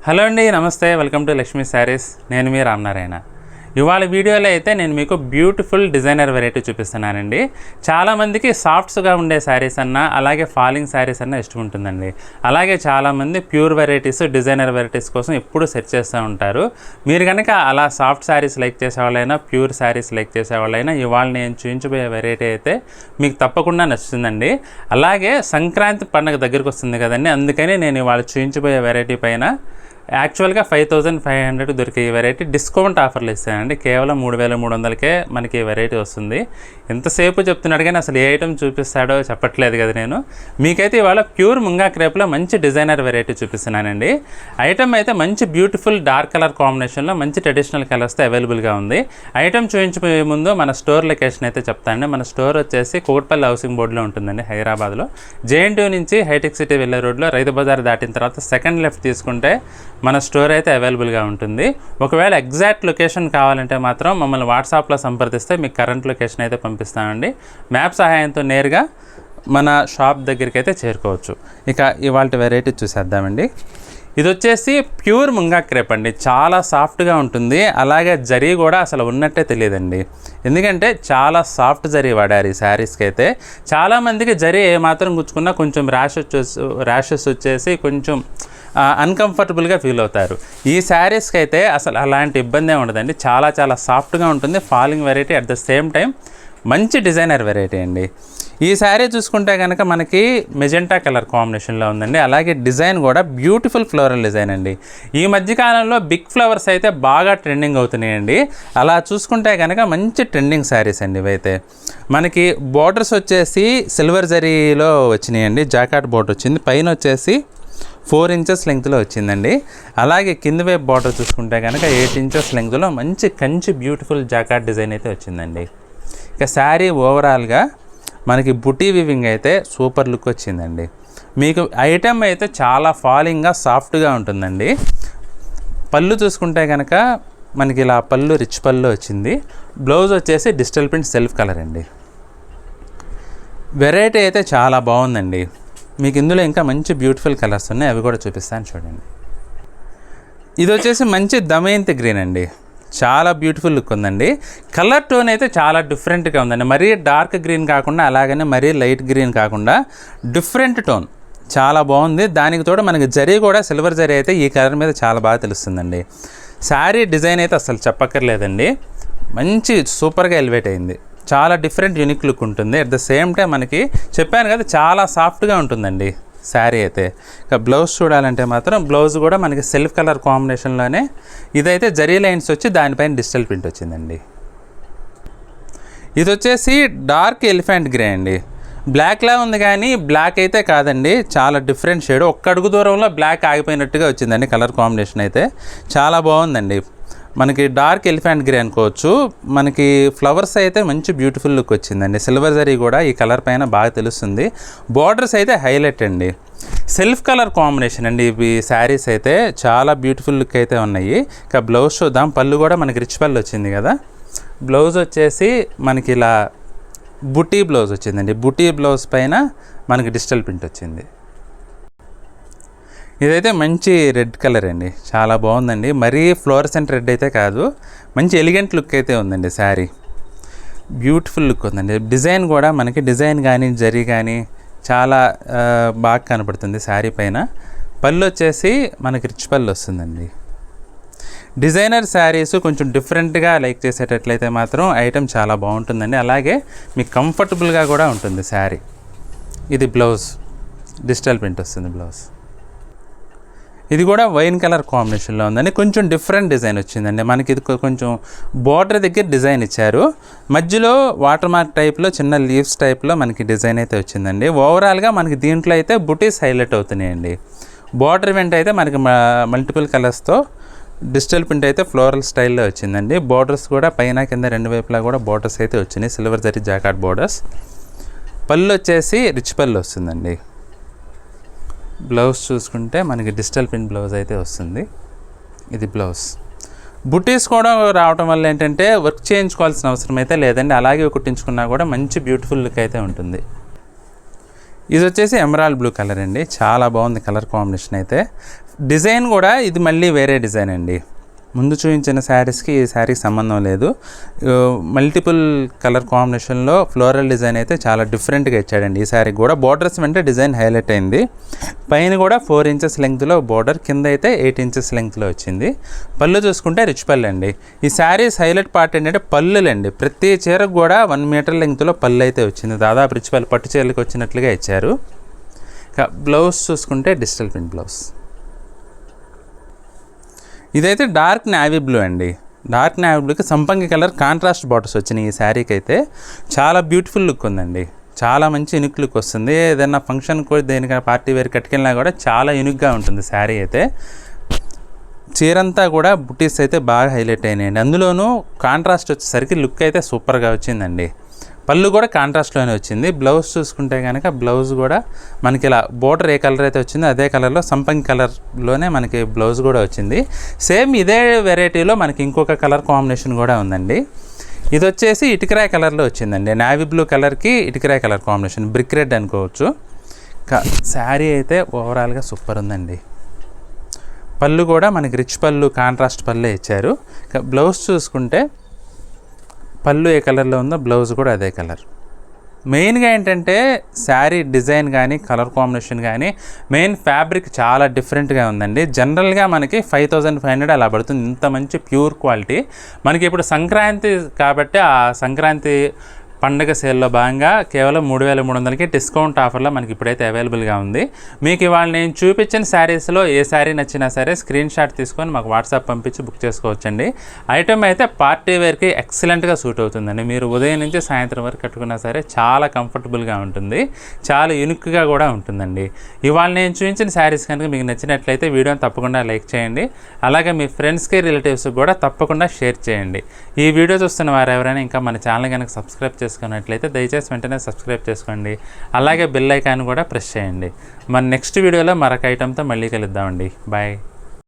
Hello అండి, నమస్తే. Welcome to Lakshmi saris. నేను మీ రామనారాయణ. ఇవాళ వీడియోలో అయితే నేను మీకు బ్యూటిఫుల్ డిజైనర్ వెరైటీ చూపిస్తున్నానండి. చాలామందికి సాఫ్ట్స్గా ఉండే శారీస్ అన్నా, అలాగే ఫాలింగ్ శారీస్ అన్నా ఇష్టం ఉంటుందండి. అలాగే చాలామంది ప్యూర్ వెరైటీస్, డిజైనర్ వెరైటీస్ కోసం ఎప్పుడు సెర్చ్ చేస్తూ ఉంటారు. మీరు కనుక అలా సాఫ్ట్ శారీస్ లైక్ చేసేవాళ్ళైనా, ప్యూర్ శారీస్ లైక్ చేసేవాళ్ళైనా ఇవాళ నేను చూపించబోయే వెరైటీ అయితే మీకు తప్పకుండా నచ్చుతుందండి. అలాగే సంక్రాంతి పండుగ దగ్గరికి వస్తుంది కదండి, అందుకని నేను ఇవాళ చూపించబోయే వెరైటీ పైన యాక్చువల్గా 5500 దొరికే ఈ వెరైటీ డిస్కౌంట్ ఆఫర్లు ఇస్తానండి. కేవలం 3300కే మనకి ఈ వెరైటీ వస్తుంది. ఎంతసేపు చెప్తున్నాడు కానీ అసలు ఏ ఐటమ్ చూపిస్తాడో చెప్పట్లేదు కదా నేను. మీకైతే ఇవాళ ప్యూర్ ముంగా క్రేప్లో మంచి డిజైనర్ వెరైటీ చూపిస్తున్నానండి. ఐటమ్ అయితే మంచి బ్యూటిఫుల్ డార్క్ కలర్ కాంబినేషన్లో మంచి ట్రెడిషనల్ కలర్స్తో అవైలబుల్గా ఉంది. ఐటమ్ చూపించబోయే ముందు మన స్టోర్ లొకేషన్ అయితే చెప్తానండి. మన స్టోర్ వచ్చేసి కూకట్పల్లి హౌసింగ్ బోర్డులో ఉంటుందండి, హైదరాబాద్లో. JNTU నుంచి హైటెక్ సిటీ వెళ్ళే రోడ్లో రైతు బజార్ దాటిన తర్వాత సెకండ్ లెఫ్ట్ తీసుకుంటే మన స్టోర్ అయితే అవైలబుల్గా ఉంటుంది. ఒకవేళ ఎగ్జాక్ట్ లొకేషన్ కావాలంటే మాత్రం మమ్మల్ని వాట్సాప్లో సంప్రదిస్తే మీకు కరెంట్ లొకేషన్ అయితే పంపిస్తామండి. మ్యాప్ సహాయంతో నేరుగా మన షాప్ దగ్గరికి అయితే చేరుకోవచ్చు. ఇక ఇవాళ వెరైటీ చూసేద్దామండి. ఇది వచ్చేసి ప్యూర్ ముంగా క్రేప్ అండి. చాలా సాఫ్ట్గా ఉంటుంది. అలాగే జరీ కూడా అసలు ఉన్నట్టే తెలియదండి, ఎందుకంటే చాలా సాఫ్ట్ జరీ వాడారు ఈ శారీస్కి అయితే. చాలామందికి జరీ ఏమాత్రం గుచ్చుకున్నా కొంచెం ర్యాషెస్ వచ్చేసి కొంచెం అన్కంఫర్టబుల్గా ఫీల్ అవుతారు. ఈ శారీస్కి అయితే అసలు అలాంటి ఇబ్బంది ఉండదండి. చాలా చాలా సాఫ్ట్గా ఉంటుంది. Falling variety, at the same time మంచి డిజైనర్ వెరైటీ అండి. ఈ శారీ చూసుకుంటే కనుక మనకి మెజెంటా కలర్ కాంబినేషన్లో ఉందండి. అలాగే డిజైన్ కూడా బ్యూటిఫుల్ ఫ్లోరల్ డిజైన్ అండి. ఈ మధ్యకాలంలో బిగ్ ఫ్లవర్స్ అయితే బాగా ట్రెండింగ్ అవుతున్నాయండి. అలా చూసుకుంటే కనుక మంచి ట్రెండింగ్ శారీస్ అండి ఇవైతే. మనకి బోర్డర్స్ వచ్చేసి సిల్వర్ జరీలో వచ్చినాయండి. జాకాట్ బోర్డర్ వచ్చింది. పైన వచ్చేసి 4 ఇంచెస్ లెంగ్త్లో వచ్చిందండి. అలాగే కింద వైపు బార్డర్ చూసుకుంటే కనుక 8 ఇంచెస్ లెంగ్త్లో మంచి కంచి బ్యూటిఫుల్ జాకాట్ డిజైన్ అయితే వచ్చిందండి. ఇక శారీ ఓవరాల్గా మనకి బుటీ వివింగ్ అయితే సూపర్ లుక్ వచ్చిందండి. మీకు ఐటమ్ అయితే చాలా ఫాలింగ్గా సాఫ్ట్గా ఉంటుందండి. పళ్ళు చూసుకుంటే కనుక మనకి ఇలా పళ్ళు రిచ్ పళ్ళు వచ్చింది. బ్లౌజ్ వచ్చేసి డిజిటల్ ప్రింట్ సెల్ఫ్ కలర్ అండి. వెరైటీ అయితే చాలా బాగుందండి. మీకు ఇందులో ఇంకా మంచి బ్యూటిఫుల్ కలర్స్ ఉన్నాయి, అవి కూడా చూపిస్తాను చూడండి. ఇది వచ్చేసి మంచి దమయంతి గ్రీన్ అండి. చాలా బ్యూటిఫుల్ లుక్ ఉందండి. కలర్ టోన్ అయితే చాలా డిఫరెంట్గా ఉందండి. మరీ డార్క్ గ్రీన్ కాకుండా, అలాగనే మరీ లైట్ గ్రీన్ కాకుండా డిఫరెంట్ టోన్, చాలా బాగుంది. దానికి తోడు మనకి జరీ కూడా సిల్వర్ జరీ అయితే ఈ కలర్ మీద చాలా బాగా తెలుస్తుందండి. శారీ డిజైన్ అయితే అసలు చెప్పక్కర్లేదండి, మంచి సూపర్గా ఎలివేట్ అయింది. చాలా డిఫరెంట్ యూనిక్ లుక్ ఉంటుంది. అట్ ద సేమ్ టైం మనకి చెప్పాను కదా చాలా సాఫ్ట్గా ఉంటుందండి శారీ అయితే. ఇక బ్లౌజ్ చూడాలంటే మాత్రం బ్లౌజ్ కూడా మనకి సెల్ఫ్ కలర్ కాంబినేషన్లోనే, ఇదైతే జరీ లైన్స్ వచ్చి దానిపైన డిజిటల్ ప్రింట్ వచ్చిందండి. ఇది వచ్చేసి డార్క్ ఎలిఫెంట్ గ్రే అండి. బ్లాక్లా ఉంది కానీ బ్లాక్ అయితే కాదండి, చాలా డిఫరెంట్ షేడ్. ఒక్క అడుగు దూరంలో బ్లాక్ ఆగిపోయినట్టుగా వచ్చిందండి. కలర్ కాంబినేషన్ అయితే చాలా బాగుందండి. మనకి డార్క్ ఎలిఫెంట్ గ్రే అనుకోవచ్చు. మనకి ఫ్లవర్స్ అయితే మంచి బ్యూటిఫుల్ లుక్ వచ్చిందండి. సిల్వర్ జరీ కూడా ఈ కలర్ పైన బాగా తెలుస్తుంది. బార్డర్స్ అయితే హైలైట్ అండి. సెల్ఫ్ కలర్ కాంబినేషన్ అండి ఇవి శారీస్ అయితే. చాలా బ్యూటిఫుల్ లుక్ అయితే ఉన్నాయి. ఇక బ్లౌజ్ చూద్దాం. పళ్ళు కూడా మనకి రిచ్ పళ్ళు వచ్చింది కదా. బ్లౌజ్ వచ్చేసి మనకి ఇలా బుటీ బ్లౌజ్ వచ్చిందండి. బుటీ బ్లౌజ్ పైన మనకి డిజిటల్ ప్రింట్ వచ్చింది. ఇదైతే మంచి రెడ్ కలర్ అండి, చాలా బాగుందండి. మరీ ఫ్లోరసెంట్ రెడ్ అయితే కాదు, మంచి ఎలిగెంట్ లుక్ అయితే ఉందండి. శారీ బ్యూటిఫుల్ లుక్ ఉందండి. డిజైన్ కూడా మనకి డిజైన్ కానీ జరీ కానీ చాలా బాగా కనపడుతుంది శారీ పైన. పళ్ళు వచ్చేసి మనకి రిచ్ పళ్ళు వస్తుందండి. డిజైనర్ శారీస్ కొంచెం డిఫరెంట్గా లైక్ చేసేటట్లయితే మాత్రం ఐటమ్ చాలా బాగుంటుందండి. అలాగే మీకు కంఫర్టబుల్గా కూడా ఉంటుంది శారీ. ఇది బ్లౌజ్, డిజిటల్ ప్రింట్ వస్తుంది బ్లౌజ్. ఇది కూడా వైన్ కలర్ కాంబినేషన్లో ఉందండి. కొంచెం డిఫరెంట్ డిజైన్ వచ్చిందండి. మనకి ఇది కొంచెం బోర్డర్ దగ్గర డిజైన్ ఇచ్చారు. మధ్యలో వాటర్ మార్క్ టైప్లో చిన్న లీవ్స్ టైప్లో మనకి డిజైన్ అయితే వచ్చిందండి. ఓవరాల్గా మనకి దీంట్లో అయితే బుటీస్ హైలైట్ అవుతున్నాయండి. బోర్డర్ వెంట అయితే మనకి మల్టిపుల్ కలర్స్తో డిజిటల్ ప్రింట్ అయితే ఫ్లోరల్ స్టైల్లో వచ్చిందండి. బోర్డర్స్ కూడా పైన కింద రెండు వైపులా కూడా బోర్డర్స్ అయితే వచ్చినాయి, సిల్వర్ జరీ జాకాట్ బోర్డర్స్. పళ్ళు వచ్చేసి రిచ్ పళ్ళు వస్తుందండి. బ్లౌజ్ చూసుకుంటే మనకి డిజిటల్ ప్రింట్ బ్లౌజ్ అయితే వస్తుంది. ఇది బ్లౌజ్. బుటీస్ కూడా రావటం వల్ల ఏంటంటే వర్క్ చేయించుకోవాల్సిన అవసరం అయితే లేదండి. అలాగే కుట్టించుకున్నా కూడా మంచి బ్యూటిఫుల్ లుక్ అయితే ఉంటుంది. ఇది వచ్చేసి ఎమరాల్డ్ బ్లూ కలర్ అండి. చాలా బాగుంది కలర్ కాంబినేషన్ అయితే. డిజైన్ కూడా ఇది మళ్ళీ వేరే డిజైన్ అండి. ముందు చూపించిన శారీస్కి ఈ శారీకి సంబంధం లేదు. మల్టిపుల్ కలర్ కాంబినేషన్లో ఫ్లోరల్ డిజైన్ అయితే చాలా డిఫరెంట్గా ఇచ్చాడండి. ఈ శారీకి కూడా బోర్డర్స్ వెంటే డిజైన్ హైలైట్ అయింది. పైన కూడా 4 ఇంచెస్ లెంగ్త్లో బోర్డర్, కింద అయితే 8 ఇంచెస్ లెంగ్త్లో వచ్చింది. పళ్ళు చూసుకుంటే రిచ్ పళ్ళు అండి. ఈ శారీస్ హైలైట్ పార్ట్ ఏంటంటే పళ్ళులండి. ప్రతి చీరకు కూడా 1 మీటర్ లెంగ్త్లో పళ్ళు అయితే వచ్చింది. దాదాపు రిచ్ పళ్ళు పట్టు చీరలకు వచ్చినట్లుగా ఇచ్చారు. బ్లౌజ్ చూసుకుంటే డిజిటల్ ప్రింట్ బ్లౌజ్. ఇదైతే డార్క్ నేవీ బ్లూ అండి. డార్క్ నేవీ బ్లూకి సంపంగి కలర్ కాంట్రాస్ట్ బార్డర్స్ వచ్చినాయి. ఈ శారీకి అయితే చాలా బ్యూటిఫుల్ లుక్ ఉందండి. చాలా మంచి యూనిక్ లుక్ వస్తుంది. ఏదైనా ఫంక్షన్ కూడా దేనికైనా పార్టీ వేర్ కట్టుకెళ్ళినా కూడా చాలా యూనిక్గా ఉంటుంది శారీ అయితే. చీరంతా కూడా బుటీస్ అయితే బాగా హైలైట్ అయినాయండి. అందులోనూ కాంట్రాస్ట్ వచ్చేసరికి లుక్ అయితే సూపర్గా వచ్చిందండి. పళ్ళు కూడా కాంట్రాస్ట్లోనే వచ్చింది. బ్లౌజ్ చూసుకుంటే కనుక బ్లౌజ్ కూడా మనకి ఇలా బోర్డర్ ఏ కలర్ అయితే వచ్చిందో అదే కలర్లో సంపంగి కలర్లోనే మనకి బ్లౌజ్ కూడా వచ్చింది. సేమ్ ఇదే వెరైటీలో మనకి ఇంకొక కలర్ కాంబినేషన్ కూడా ఉందండి. ఇది వచ్చేసి ఇటుకరాయ్ కలర్లో వచ్చిందండి. నేవీ బ్లూ కలర్కి ఇటుకరాయ్ కలర్ కాంబినేషన్, బ్రిక్ రెడ్ అనుకోవచ్చు. శారీ అయితే ఓవరాల్గా సూపర్ ఉందండి. పళ్ళు కూడా మనకి రిచ్ పళ్ళు, కాంట్రాస్ట్ పళ్ళే ఇచ్చారు. బ్లౌజ్ చూసుకుంటే పళ్ళు ఏ కలర్లో ఉందో బ్లౌజ్ కూడా అదే కలర్. మెయిన్గా ఏంటంటే శారీ డిజైన్ కానీ కలర్ కాంబినేషన్ కానీ మెయిన్ ఫ్యాబ్రిక్ చాలా డిఫరెంట్గా ఉందండి. జనరల్గా మనకి 5500 అలా పడుతుంది. ఇంత మంచి ప్యూర్ క్వాలిటీ. మనకి ఇప్పుడు సంక్రాంతి కాబట్టి ఆ సంక్రాంతి పండుగ సేల్లో భాగంగా కేవలం 3300కి డిస్కౌంట్ ఆఫర్లో మనకి ఇప్పుడైతే అవైలబుల్గా ఉంది. మీకు ఇవాళ నేను చూపించిన శారీస్లో ఏ శారీ నచ్చినా సరే స్క్రీన్ షాట్ తీసుకొని మాకు వాట్సాప్ పంపించి బుక్ చేసుకోవచ్చండి. ఐటమ్ అయితే పార్టీ వేర్కి ఎక్సలెంట్గా సూట్ అవుతుందండి. మీరు ఉదయం నుంచి సాయంత్రం వరకు కట్టుకున్నా సరే చాలా కంఫర్టబుల్గా ఉంటుంది. చాలా యూనిక్గా కూడా ఉంటుందండి. ఇవాళ నేను చూపించిన శారీస్ కనుక మీకు నచ్చినట్లయితే వీడియోని తప్పకుండా లైక్ చేయండి. అలాగే మీ ఫ్రెండ్స్కి, రిలేటివ్స్కి కూడా తప్పకుండా షేర్ చేయండి. ఈ వీడియో చూస్తున్న వారు ఎవరైనా ఇంకా మన ఛానల్ కనుక సబ్స్క్రైబ్ చేసుకున్నట్లయితే దయచేసి వెంటనే సబ్స్క్రైబ్ చేసుకోండి. అలాగే బెల్ ఐకాన్ కూడా ప్రెస్ చేయండి. మన నెక్స్ట్ వీడియోలో మరొక ఐటమ్తో మళ్ళీ కలుద్దామండి. బాయ్.